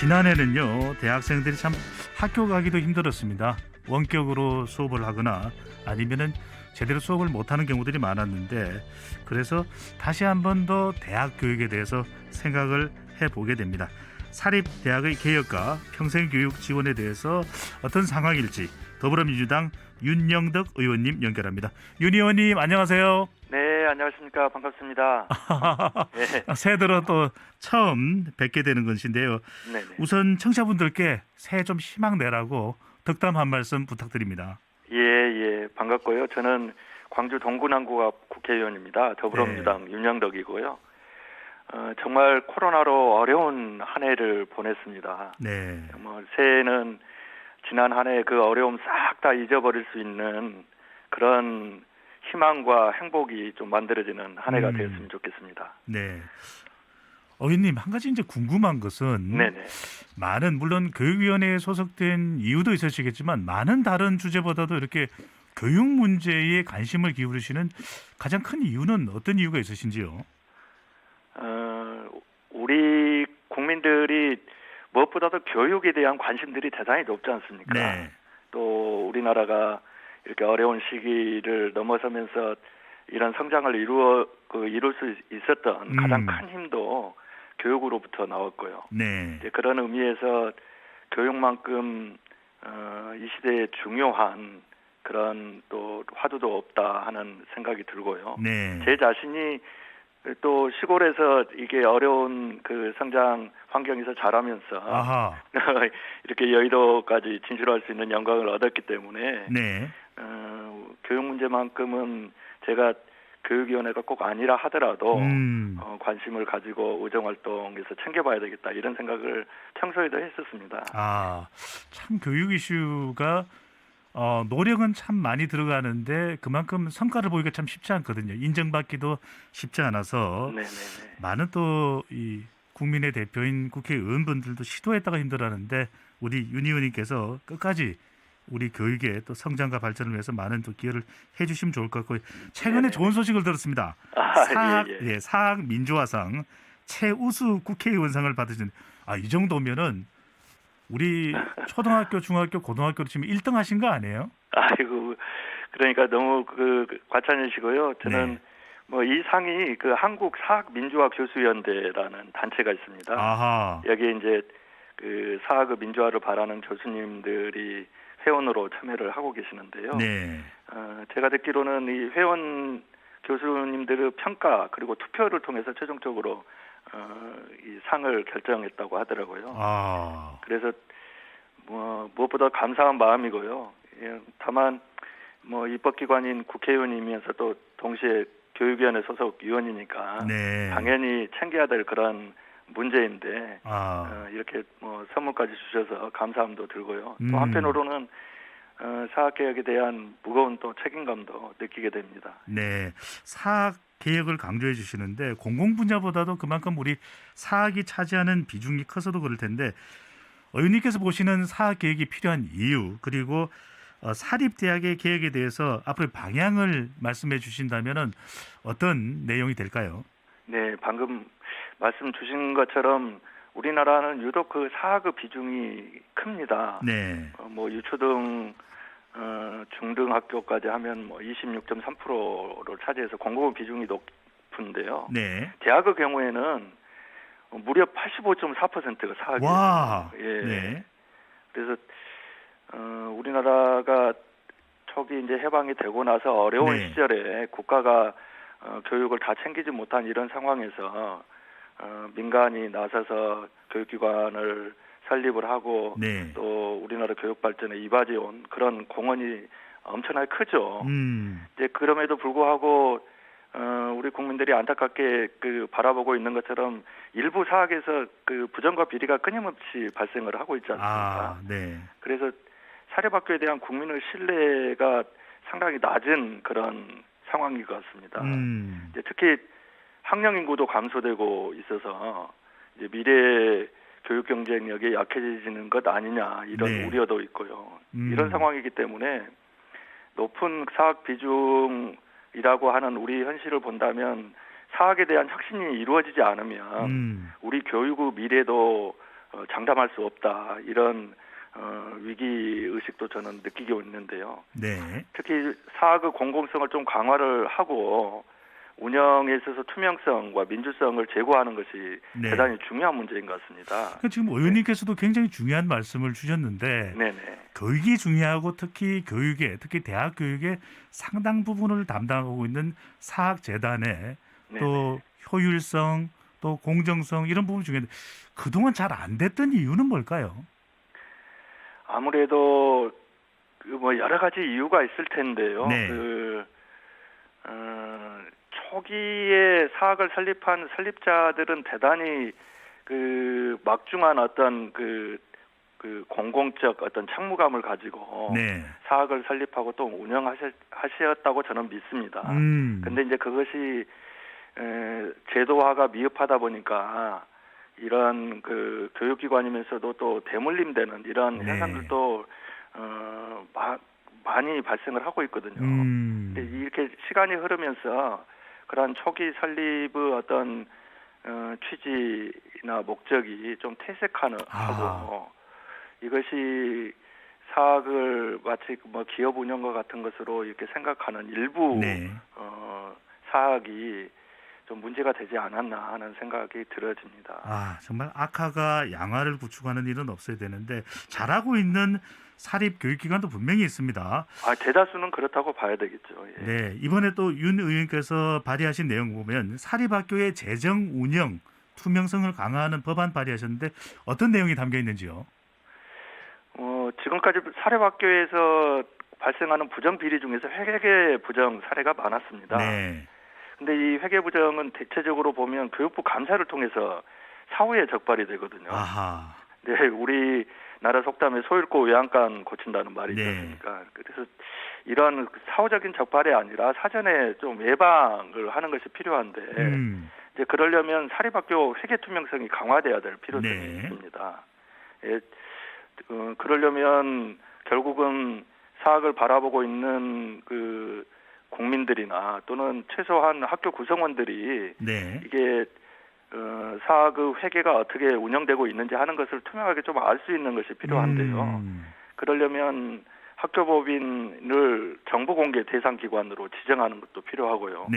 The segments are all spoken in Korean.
지난해는요, 대학생들이 참 학교 가기도 힘들었습니다. 원격으로 수업을 하거나 아니면은 제대로 수업을 못하는 경우들이 많았는데, 그래서 다시 한 번 더 대학 교육에 대해서 생각을 해보게 됩니다. 사립대학의 개혁과 평생교육 지원에 대해서 어떤 상황일지 더불어민주당 윤영덕 의원님 연결합니다. 윤 의원님 안녕하세요. 네, 안녕하십니까. 반갑습니다. 네. 새해 들어 또 처음 뵙게 되는 것인데요. 네네. 우선 청취자분들께 새해 좀 희망 내라고 덕담 한 말씀 부탁드립니다. 예. 반갑고요. 저는 광주 동구남구갑 국회의원입니다. 더불어민주당 윤영덕이고요. 정말 코로나로 어려운 한 해를 보냈습니다. 네. 새해는 지난 한 해 그 어려움 싹 다 잊어버릴 수 있는 그런 희망과 행복이 좀 만들어지는 한 해가 되었으면 좋겠습니다. 네. 의원님 한 가지 이제 궁금한 것은 네네. 많은 물론 교육위원회에 소속된 이유도 있으시겠지만 많은 다른 주제보다도 이렇게 교육 문제에 관심을 기울이시는 가장 큰 이유는 어떤 이유가 있으신지요? 우리 국민들이 무엇보다도 교육에 대한 관심들이 대단히 높지 않습니까? 네. 또 우리나라가 이렇게 어려운 시기를 넘어서면서 이런 성장을 이룰 수 있었던 가장 큰 힘도 교육으로부터 나왔고요. 네. 이제 그런 의미에서 교육만큼 이 시대에 중요한 그런 또 화두도 없다 하는 생각이 들고요. 네. 제 자신이 또 시골에서 이게 어려운 그 성장 환경에서 자라면서 아하. 이렇게 여의도까지 진출할 수 있는 영광을 얻었기 때문에 네. 교육 문제만큼은 제가 교육위원회가 꼭 아니라 하더라도 관심을 가지고 의정활동에서 챙겨봐야 되겠다 이런 생각을 평소에도 했었습니다. 참 교육 이슈가 노력은 참 많이 들어가는데 그만큼 성과를 보기가 참 쉽지 않거든요. 인정받기도 쉽지 않아서 네네네. 많은 또 이 국민의 대표인 국회의원분들도 시도했다가 힘들어하는데 우리 윤 의원님께서 끝까지 우리 교육의 또 성장과 발전을 위해서 많은 또 기여를 해주시면 좋을 것 같고 최근에 네네. 좋은 소식을 들었습니다. 사학 민주화상 최우수 국회의원상을 받으신 이 정도면은 우리 초등학교, 중학교, 고등학교로 지금 1등 하신 거 아니에요? 아이고, 그러니까 너무 과찬이시고요. 저는 이 상이 그 한국 사학민주화 교수연대라는 단체가 있습니다. 아하. 여기에 이제 그 사학의 민주화를 바라는 교수님들이 회원으로 참여를 하고 계시는데요. 네. 제가 듣기로는 이 회원 교수님들의 평가 그리고 투표를 통해서 최종적으로 이 상을 결정했다고 하더라고요. 그래서 무엇보다 감사한 마음이고요. 다만 입법기관인 국회의원이면서 또 동시에 교육위원회 소속 위원이니까 당연히 챙겨야 될 그런 문제인데 이렇게 선물까지 주셔서 감사함도 들고요. 또 한편으로는 사학개혁에 대한 무거운 또 책임감도 느끼게 됩니다. 네, 사학 개혁을 강조해 주시는데 공공 분야보다도 그만큼 우리 사학이 차지하는 비중이 커서도 그럴 텐데 의원님께서 보시는 사학 개혁이 필요한 이유 그리고 사립대학의 개혁에 대해서 앞으로 방향을 말씀해 주신다면은 어떤 내용이 될까요? 네, 방금 말씀 주신 것처럼 우리나라는 유독 그 사학의 비중이 큽니다. 네. 유초등 중등 학교까지 하면 26.3%를 차지해서 공공의 비중이 높은데요. 네. 대학의 경우에는 무려 85.4%가 사학이에요. 와. 예. 네. 그래서 우리나라가 초기 이제 해방이 되고 나서 어려운 시절에 국가가 교육을 다 챙기지 못한 이런 상황에서 민간이 나서서 교육기관을 설립을 하고 또 우리나라 교육 발전에 이바지해 온 그런 공헌이 엄청나게 크죠. 이제 그럼에도 불구하고 우리 국민들이 안타깝게 바라보고 있는 것처럼 일부 사학에서 그 부정과 비리가 끊임없이 발생을 하고 있지 않습니까? 그래서 사립학교에 대한 국민의 신뢰가 상당히 낮은 그런 상황인 것 같습니다. 이제 특히 학령 인구도 감소되고 있어서 이제 미래 교육 경쟁력이 약해지는 것 아니냐 이런 우려도 있고요. 이런 상황이기 때문에 높은 사학 비중이라고 하는 우리 현실을 본다면 사학에 대한 혁신이 이루어지지 않으면 우리 교육의 미래도 장담할 수 없다 이런 위기 의식도 저는 느끼고 있는데요. 네. 특히 사학의 공공성을 좀 강화를 하고 운영에 있어서 투명성과 민주성을 제고하는 것이 네. 대단히 중요한 문제인 것 같습니다. 그러니까 지금 의원님께서도 굉장히 중요한 말씀을 주셨는데 네네. 교육이 중요하고 특히 교육에 특히 대학 교육의 상당 부분을 담당하고 있는 사학재단의 또 효율성 또 공정성 이런 부분 중에 그동안 잘 안 됐던 이유는 뭘까요? 아무래도 뭐 여러 가지 이유가 있을 텐데요. 네. 초기에 사학을 설립한 설립자들은 대단히 막중한 어떤 공공적 어떤 책무감을 가지고 네. 사학을 설립하고 또 운영하셨다고 저는 믿습니다. 근데 이제 그것이 제도화가 미흡하다 보니까 이런 교육기관이면서도 또 대물림되는 이런 네. 현상들도 많이 발생을 하고 있거든요. 근데 이렇게 시간이 흐르면서 그러한 초기 설립의 어떤 취지나 목적이 좀 퇴색하고 이것이 사학을 마치 뭐 기업 운영과 같은 것으로 이렇게 생각하는 일부 네. 사학이 좀 문제가 되지 않았나 하는 생각이 들어집니다. 정말 악화가 양화를 구축하는 일은 없어야 되는데 잘하고 있는 사립 교육기관도 분명히 있습니다. 대다수는 그렇다고 봐야 되겠죠. 예. 네, 이번에 또 윤 의원께서 발의하신 내용 보면 사립학교의 재정 운영 투명성을 강화하는 법안 발의하셨는데 어떤 내용이 담겨 있는지요? 지금까지 사립학교에서 발생하는 부정 비리 중에서 회계 부정 사례가 많았습니다. 네. 근데 이 회계 부정은 대체적으로 보면 교육부 감사를 통해서 사후에 적발이 되거든요. 네, 우리나라 속담에 소 잃고 외양간 고친다는 말이 있지 않습니까? 그래서 이런 사후적인 적발이 아니라 사전에 좀 예방을 하는 것이 필요한데 이제 그러려면 사립학교 회계 투명성이 강화돼야 될 필요성이 있습니다. 예, 그러려면 결국은 사학을 바라보고 있는 국민들이나 또는 최소한 학교 구성원들이 이게 사학의 회계가 어떻게 운영되고 있는지 하는 것을 투명하게 좀 알 수 있는 것이 필요한데요. 그러려면 학교법인을 정보 공개 대상 기관으로 지정하는 것도 필요하고요.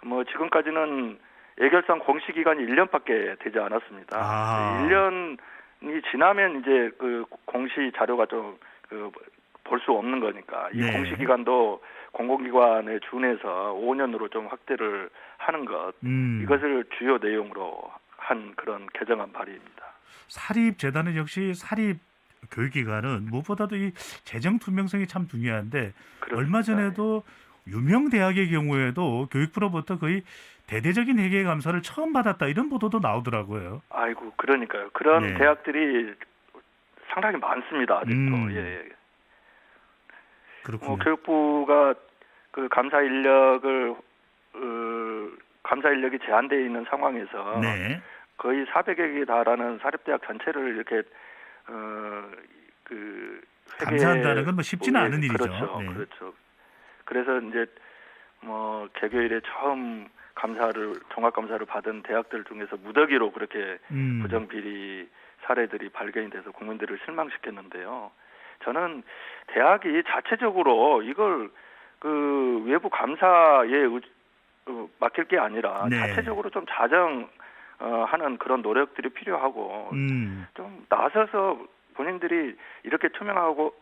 뭐 지금까지는 예결상 공시 기간이 1년밖에 되지 않았습니다. 1년이 지나면 이제 공시 자료가 좀 볼 수 없는 거니까 이 공시 기간도 공공기관에 준해서 5년으로 좀 확대를 하는 것 이것을 주요 내용으로 한 그런 개정안 발의입니다. 사립재단은 역시 사립 교육기관은 무엇보다도 이 재정 투명성이 참 중요한데 그렇습니다. 얼마 전에도 유명 대학의 경우에도 교육부로부터 거의 대대적인 회계 감사를 처음 받았다 이런 보도도 나오더라고요. 그러니까요. 그런 대학들이 상당히 많습니다. 아직도. 예. 그렇군요. 교육부가 감사 인력이 제한되어 있는 상황에서 거의 400여개에 달하는 사립대학 전체를 이렇게 감사한다는 건 뭐 쉽지는 않은 일이죠. 그렇죠. 그래서 이제 뭐 개교일에 처음 종합 감사를 받은 대학들 중에서 무더기로 그렇게 부정 비리 사례들이 발견이 돼서 국민들을 실망시켰는데요. 저는 대학이 자체적으로 이걸 외부 감사에 맡길 게 아니라 자체적으로 좀 하는 그런 노력들이 필요하고 좀 나서서 본인들이 이렇게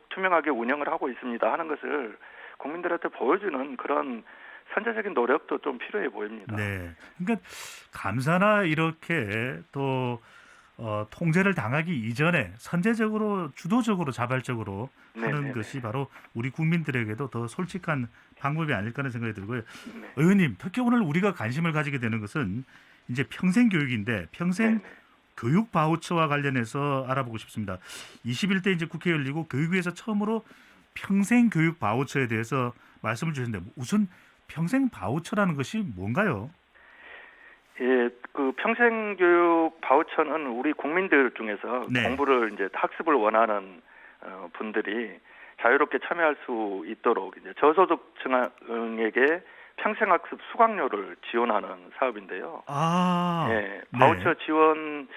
투명하게 운영을 하고 있습니다 하는 것을 국민들한테 보여주는 그런 선제적인 노력도 좀 필요해 보입니다. 그러니까 감사나 이렇게 또 통제를 당하기 이전에 선제적으로 주도적으로 자발적으로 하는 것이 바로 우리 국민들에게도 더 솔직한 방법이 아닐까 하는 생각이 들고요. 의원님, 특히 오늘 우리가 관심을 가지게 되는 것은 이제 평생 교육인데 평생 교육 바우처와 관련해서 알아보고 싶습니다. 21대 이제 국회 열리고 교육위에서 처음으로 평생 교육 바우처에 대해서 말씀을 주셨는데 우선 평생 바우처라는 것이 뭔가요? 예, 평생교육 바우처는 우리 국민들 중에서 공부를 이제 학습을 원하는 분들이 자유롭게 참여할 수 있도록 이제 저소득층에게 평생학습 수강료를 지원하는 사업인데요. 바우처 지원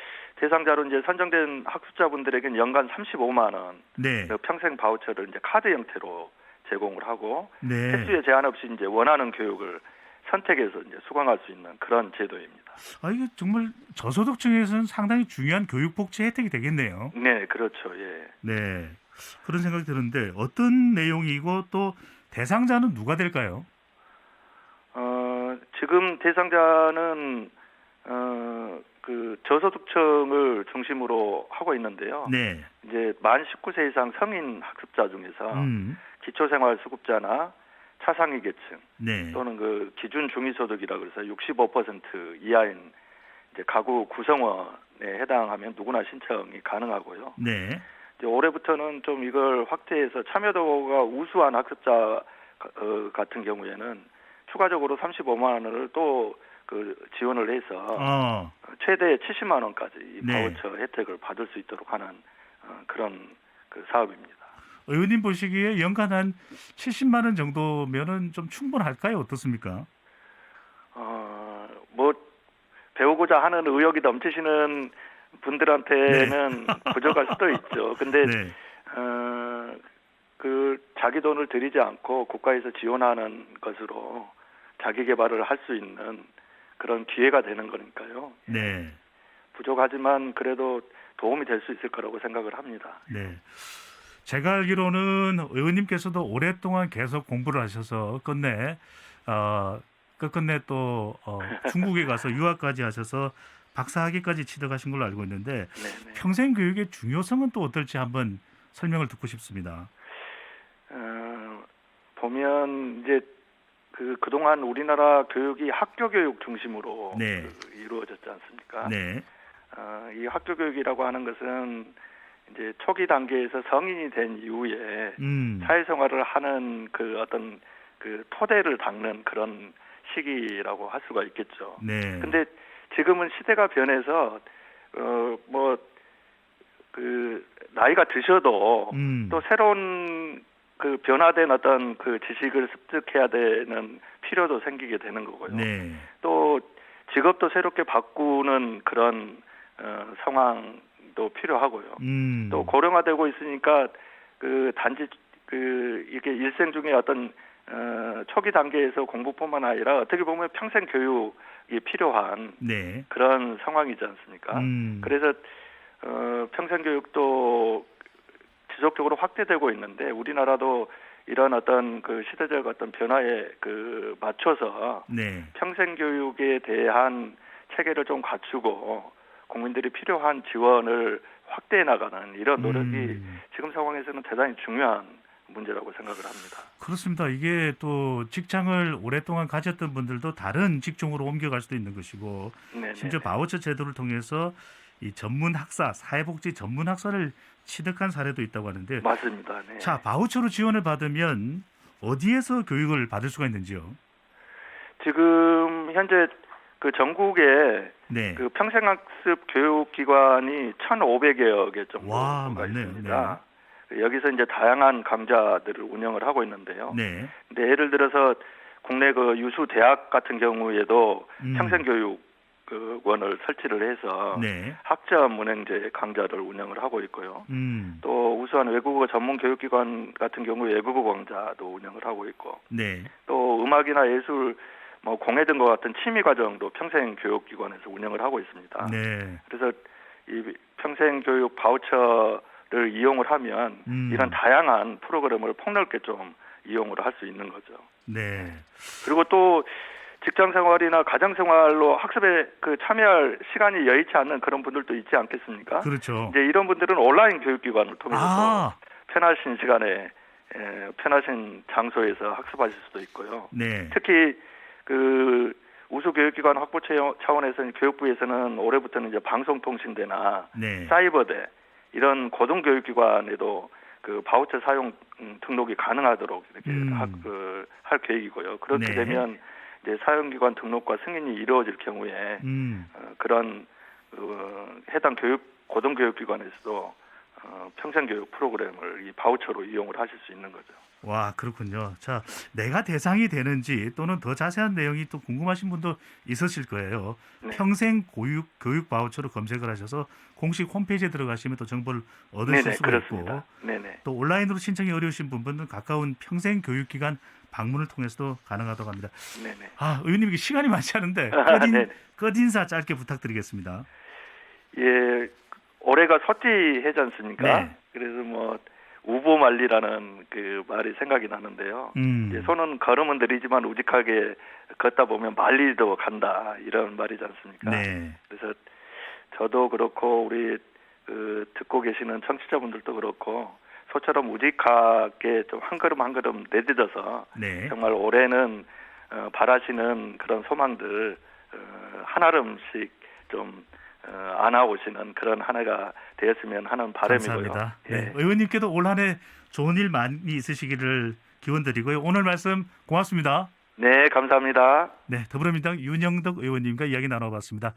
대상자로 이제 선정된 학습자분들에게는 연간 35만 원 네. 평생 바우처를 이제 카드 형태로 제공을 하고 네. 횟수에 제한 없이 이제 원하는 교육을 선택해서 이제 수강할 수 있는 그런 제도입니다. 아, 이게 정말 저소득층에서는 상당히 중요한 교육 복지 혜택이 되겠네요. 네, 그렇죠. 예. 네. 그런 생각이 드는데 어떤 내용이고 또 대상자는 누가 될까요? 지금 대상자는 그 저소득층을 중심으로 하고 있는데요. 네. 이제 만 19세 이상 성인 학습자 중에서 음. 기초생활수급자나 차상위 계층 네. 또는 그 기준 중위소득이라 그래서 65% 이하인 이제 가구 구성원에 해당하면 누구나 신청이 가능하고요. 네. 이제 올해부터는 좀 이걸 확대해서 참여도가 우수한 학습자 같은 경우에는 추가적으로 35만 원을 또 그 지원을 해서 최대 70만 원까지 이 네. 바우처 혜택을 받을 수 있도록 하는 그런 그 사업입니다. 의원님 보시기에 연간 한 70만 원 정도면은 좀 충분할까요? 어떻습니까? 뭐 배우고자 하는 의욕이 넘치시는 분들한테는 부족할 수도 있죠. 근데 네. 그 자기 돈을 들이지 않고 국가에서 지원하는 것으로 자기 개발을 할 수 있는 그런 기회가 되는 거니까요. 네. 부족하지만 그래도 도움이 될 수 있을 거라고 생각을 합니다. 네. 제가 알기로는 의원님께서도 오랫동안 계속 공부를 하셔서 끝끝내 또 중국에 가서 유학까지 하셔서 박사학위까지 취득하신 걸로 알고 있는데 네네. 평생 교육의 중요성은 또 어떨지 한번 설명을 듣고 싶습니다. 보면 이제 그동안 우리나라 교육이 학교 교육 중심으로 네. 이루어졌지 않습니까? 네. 이 학교 교육이라고 하는 것은 이제 초기 단계에서 성인이 된 이후에 사회생활을 하는 그 어떤 그 토대를 닦는 그런 시기라고 할 수가 있겠죠. 네. 근데 지금은 시대가 변해서 뭐 그 나이가 드셔도 또 새로운 그 변화된 어떤 그 지식을 습득해야 되는 필요도 생기게 되는 거고요. 네. 또 직업도 새롭게 바꾸는 그런 상황도 필요하고요. 또 고령화되고 있으니까 그 단지 그 이게 일생 중에 어떤 초기 단계에서 공부뿐만 아니라 어떻게 보면 평생 교육이 필요한 네. 그런 상황이지 않습니까? 그래서 평생 교육도 지속적으로 확대되고 있는데 우리나라도 이런 어떤 그 시대적 어떤 변화에 그 맞춰서 네. 평생 교육에 대한 체계를 좀 갖추고 국민들이 필요한 지원을 확대해 나가는 이런 노력이 지금 상황에서는 대단히 중요한 문제라고 생각을 합니다. 그렇습니다. 이게 또 직장을 오랫동안 가졌던 분들도 다른 직종으로 옮겨갈 수도 있는 것이고 네네. 심지어 바우처 제도를 통해서 이 전문 학사, 사회복지 전문 학사를 취득한 사례도 있다고 하는데 맞습니다. 네. 자, 바우처로 지원을 받으면 어디에서 교육을 받을 수가 있는지요? 지금 현재 그 전국에 네. 그 평생학습 교육기관이 1,500여 개 와, 정도가 맞네요. 있습니다. 여기서 이제 다양한 강좌들을 운영을 하고 있는데요. 네. 근데 예를 들어서 국내 그 유수 대학 같은 경우에도 평생교육원을 설치를 해서 네. 학점 운영제 강좌를 운영을 하고 있고요. 음. 또 우수한 외국어 전문 교육기관 같은 경우에 외국어 강좌도 운영을 하고 있고, 네. 또 음악이나 예술, 뭐 공예 등과 같은 취미 과정도 평생교육기관에서 운영을 하고 있습니다. 네. 그래서 이 평생교육 바우처를 이용을 하면 이런 다양한 프로그램을 폭넓게 좀 이용을 할 수 있는 거죠. 네. 그리고 또 직장 생활이나 가정 생활로 학습에 그 참여할 시간이 여의치 않는 그런 분들도 있지 않겠습니까? 그렇죠. 이제 이런 분들은 온라인 교육기관을 통해서 아, 편하신 시간에 편하신 장소에서 학습하실 수도 있고요. 네. 특히 그 우수 교육기관 확보 차원에서는 교육부에서는 올해부터는 이제 방송통신대나 네. 사이버대 이런 고등교육기관에도 그 바우처 사용 등록이 가능하도록 이렇게 할 계획이고요. 그렇게 네. 되면 이제 사용기관 등록과 승인이 이루어질 경우에 그런 해당 고등교육기관에서도 평생교육 프로그램을 이 바우처로 이용을 하실 수 있는 거죠. 와, 그렇군요. 자, 내가 대상이 되는지 또는 더 자세한 내용이 또 궁금하신 분도 있으실 거예요. 네. 평생 교육 바우처로 검색을 하셔서 공식 홈페이지에 들어가시면 또 정보를 얻으실 네네, 수가 그렇습니다. 있고 네네. 또 온라인으로 신청이 어려우신 분들은 가까운 평생교육기관 방문을 통해서도 가능하다고 합니다. 네네. 아, 의원님 시간이 많지 않은데 네네. 끝인사 짧게 부탁드리겠습니다. 예, 올해가 서띠해지 않습니까? 네. 그래서 뭐 우보말리라는 그 말이 생각이 나는데요. 이제 손은 걸음은 느리지만 우직하게 걷다 보면 말리도 간다 이런 말이지 않습니까? 네. 그래서 저도 그렇고 우리 그 듣고 계시는 청취자분들도 그렇고 소처럼 우직하게 좀 한 걸음 한 걸음 내딛어서 네. 정말 올해는 바라시는 그런 소망들 한 알음씩 좀 안아오시는 그런 한 해가 되었으면 하는 바람이고요. 감사합니다. 예. 네. 의원님께도 올 한 해 좋은 일 많이 있으시기를 기원드리고요. 오늘 말씀 고맙습니다. 네, 감사합니다. 네, 더불어민주당 윤영덕 의원님과 이야기 나눠봤습니다.